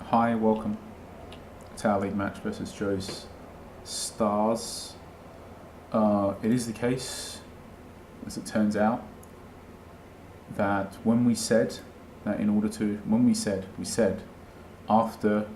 Hi, welcome to our league match versus Joe's Stars. It is the case, as it turns out, that when we said that we said after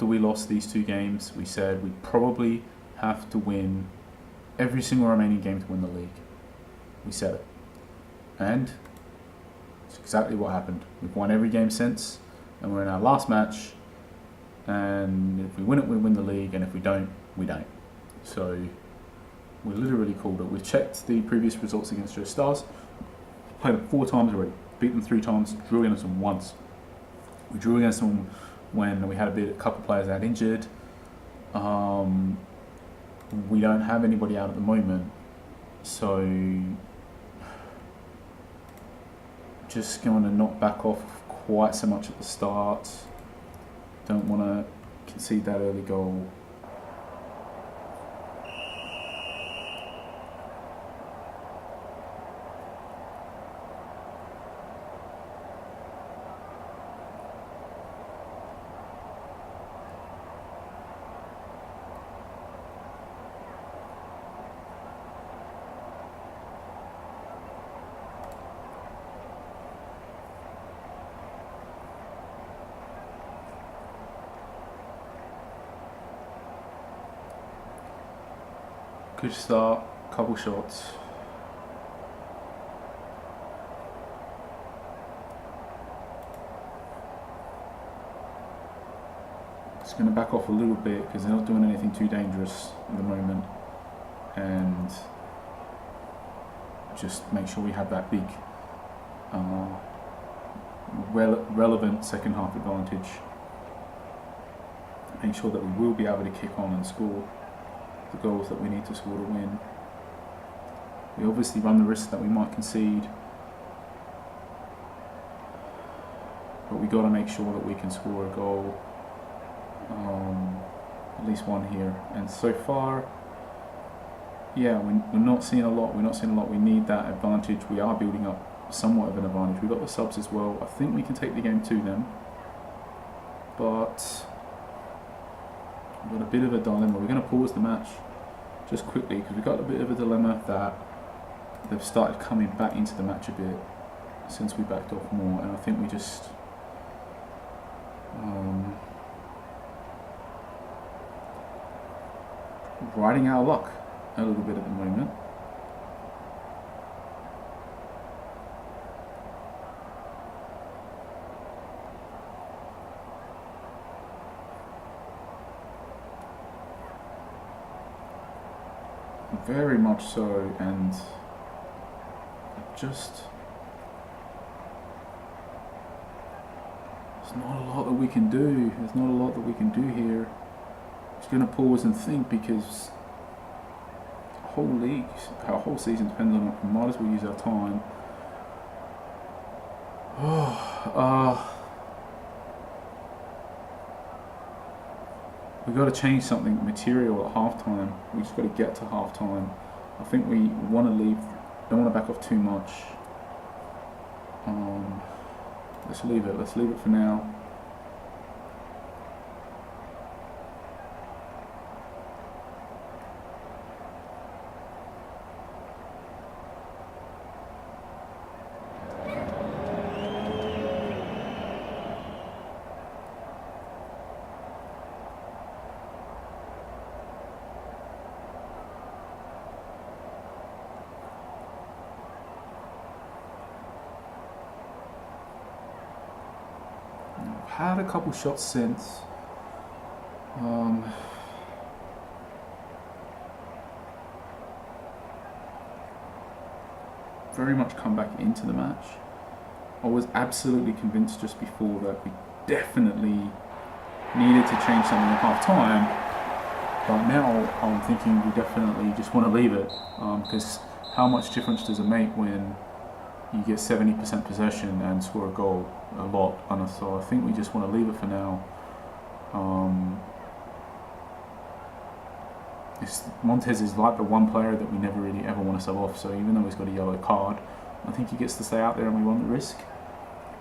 we lost these two games, we said we'd probably have to win every single remaining game to win the league. We said it. And it's exactly what happened. We've won every game since, and we're in our last match, and if we win it, we win the league, and if we don't, we don't. So we literally called it. We've checked the previous results against Joe Stars, played them 4 times already, beat them 3 times, drew against them once. We drew against them when we had a couple players out injured. We don't have anybody out at the moment, so just going to not back off quite so much at the start. Don't want to concede that early goal. Good start, couple shots. Just going to back off a little bit because they're not doing anything too dangerous at the moment, and just make sure we have that big relevant second half advantage. Make sure that we will be able to kick on and score the goals that we need to score to win. We obviously run the risk that we might concede, but we got to make sure that we can score a goal, at least one here. And so far, yeah, we're not seeing a lot. We need that advantage. We are building up somewhat of an advantage. We've got the subs as well. I think we can take the game to them, but we've got a bit of a dilemma. We're going to pause the match just quickly because we've got a bit of a dilemma that they've started coming back into the match a bit since we backed off more, and I think we just riding our luck a little bit at the moment. Very much so, and just there's not a lot that we can do. There's not a lot that we can do here. Just going to pause and think because our whole season depends on it. We might as well use our time. We've got to change something material at halftime. We just got to get to halftime. I think we want to leave, don't want to back off too much. Let's leave it for now. Had a couple shots since. Very much come back into the match. I was absolutely convinced just before that we definitely needed to change something at half time, but now I'm thinking we definitely just want to leave it, because how much difference does it make when you get 70% possession and score a goal? A lot, and so I think we just want to leave it for now. Montez is like the one player that we never really ever want to sub off, so even though he's got a yellow card, I think he gets to stay out there and we run the risk.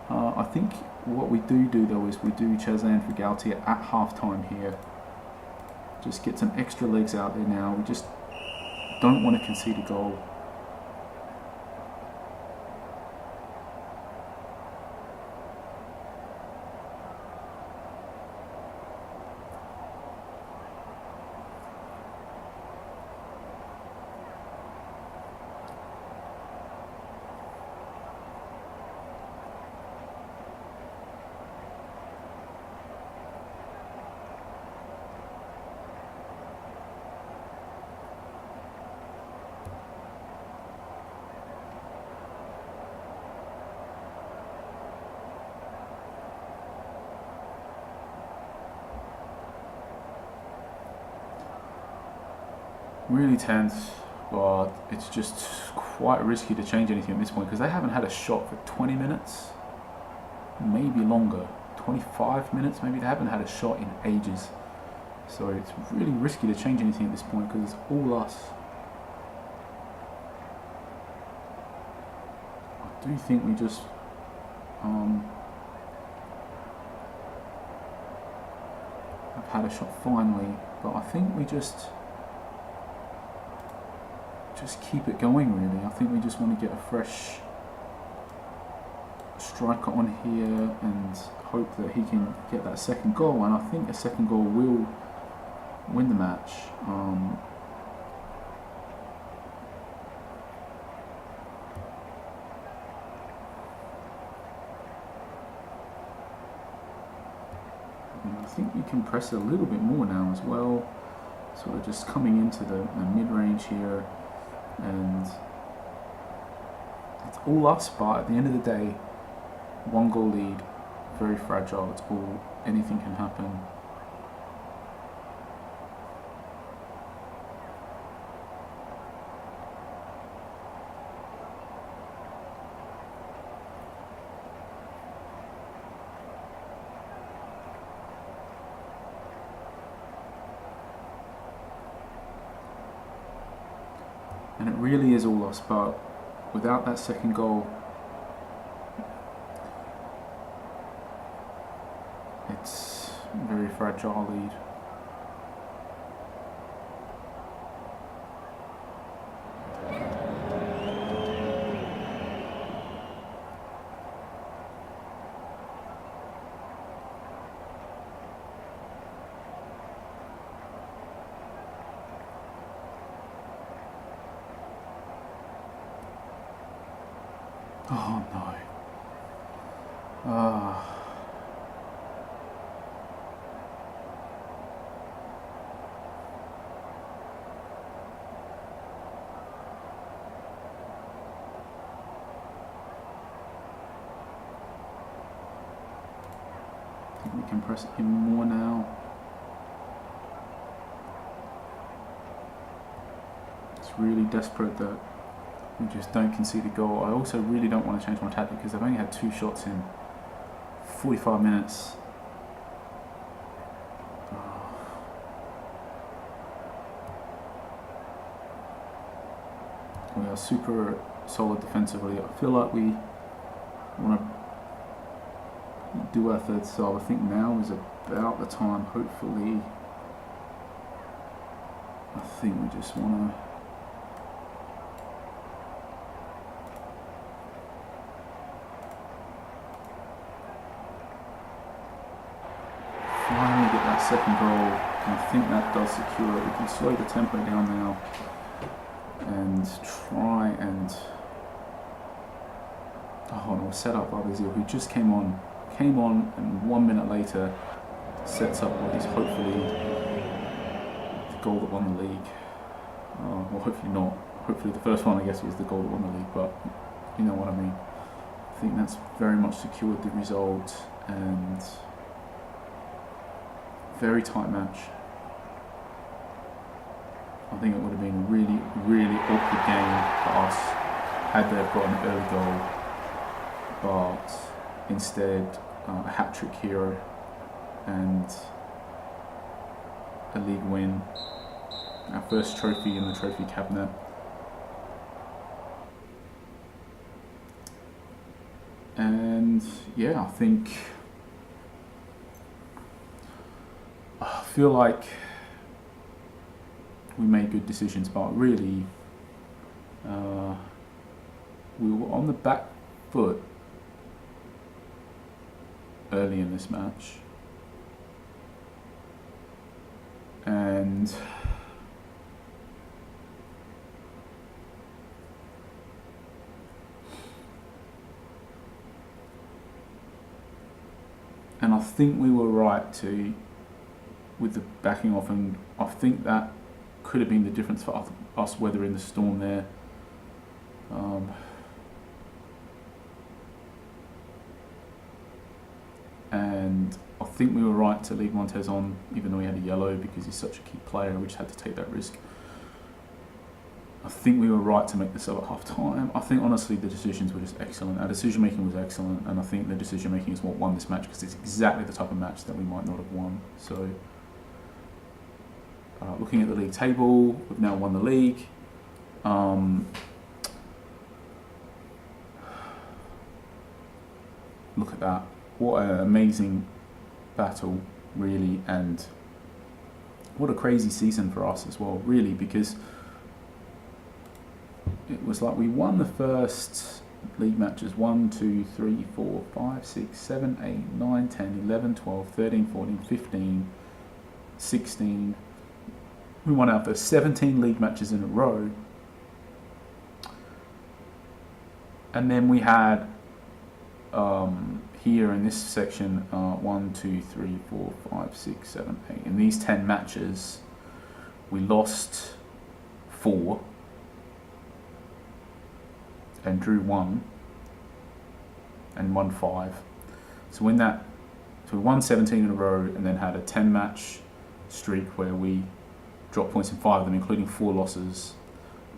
I think what we do though is we do Chazan for Galtier at half-time here. Just get some extra legs out there now. We just don't want to concede a goal. Really tense, but it's just quite risky to change anything at this point because they haven't had a shot for 20 minutes, maybe longer, 25 minutes maybe. They haven't had a shot in ages, so it's really risky to change anything at this point because it's all us. I do think we just have had a shot finally, but I think we just keep it going really. I think we just want to get a fresh striker on here and hope that he can get that second goal, and I think a second goal will win the match. I think we can press a little bit more now as well, sort of just coming into the mid-range here. And it's all us, but at the end of the day, one goal lead, very fragile. It's all, anything can happen. And it really is all us, but without that second goal, it's a very fragile lead. Oh no. I think we can press it in more now. It's really desperate that we just don't concede a goal. I also really don't want to change my tactic because I've only had 2 shots in 45 minutes. We are super solid defensively. I feel like we want to do our third sub. I think now is about the time, hopefully. I think we just want to finally get that second goal, and I think that does secure it. We can slow the tempo down now and try and no, set up Abazil, who just came on and 1 minute later sets up what is hopefully the goal that won the league. Well, hopefully not. Hopefully the first one, I guess, was the goal that won the league, but you know what I mean. I think that's very much secured the result, and very tight match. I think it would have been a really, really awkward game for us had they gotten an early goal, but instead a hat-trick here and a league win, our first trophy in the trophy cabinet. And yeah, I feel like we made good decisions, but really we were on the back foot early in this match, and I think we were right to, with the backing off, and I think that could have been the difference for us weathering the storm there. And I think we were right to leave Montez on, even though he had a yellow, because he's such a key player. We just had to take that risk. I think we were right to make the sub at half time. I think honestly the decisions were just excellent. Our decision making was excellent, and I think the decision making is what won this match, because it's exactly the type of match that we might not have won. So looking at the league table, we've now won the league. Look at that. What an amazing battle, really, and what a crazy season for us as well, really, because it was like we won the first league matches 1, 2, 3, 4, 5, 6, 7, 8, 9, 10, 11, 12, 13, 14, 15, 16. We won our first 17 league matches in a row. And then we had here in this section 1, 2, 3, 4, 5, 6, 7, 8. In these 10 matches, we lost 4 and drew 1 and won 5. So we won 17 in a row, and then had a 10-match streak where we dropped points in 5 of them, including 4 losses.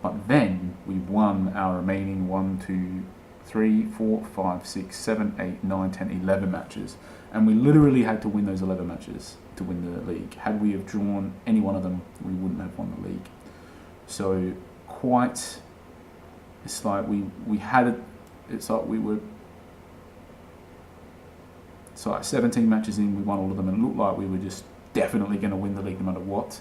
But then we won our remaining 1, 2, 3, 4, 5, 6, 7, 8, 9, 10, 11 matches. And we literally had to win those 11 matches to win the league. Had we have drawn any one of them, we wouldn't have won the league. So it's like it's like 17 matches in, we won all of them, and it looked like we were just definitely going to win the league no matter what.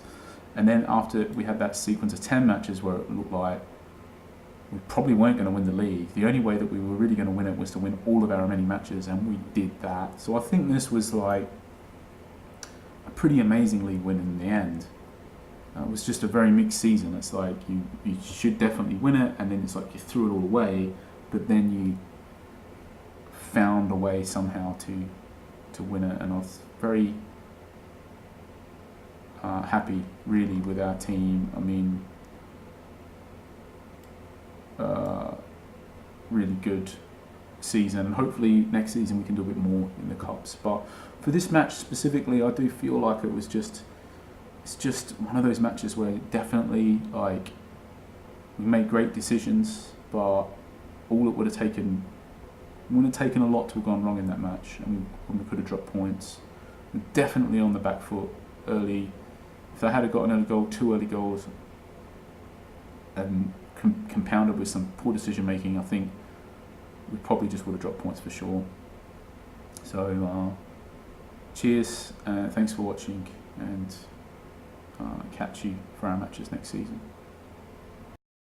And then after we had that sequence of 10 matches where it looked like we probably weren't going to win the league, the only way that we were really going to win it was to win all of our remaining matches, and we did that. So I think this was like a pretty amazing league win in the end. It was just a very mixed season. It's like you should definitely win it, and then it's like you threw it all away, but then you found a way somehow to win it. And I was very happy, really, with our team. I mean, really good season, and hopefully next season we can do a bit more in the cups. But for this match specifically, I do feel like it's just one of those matches where definitely, like, we made great decisions, but all it would have taken a lot to have gone wrong in that match, and we could have dropped points. We're definitely on the back foot early. If they had got an early goal, 2 early goals, and compounded with some poor decision making, I think we probably just would have dropped points for sure. So cheers, thanks for watching, and catch you for our matches next season.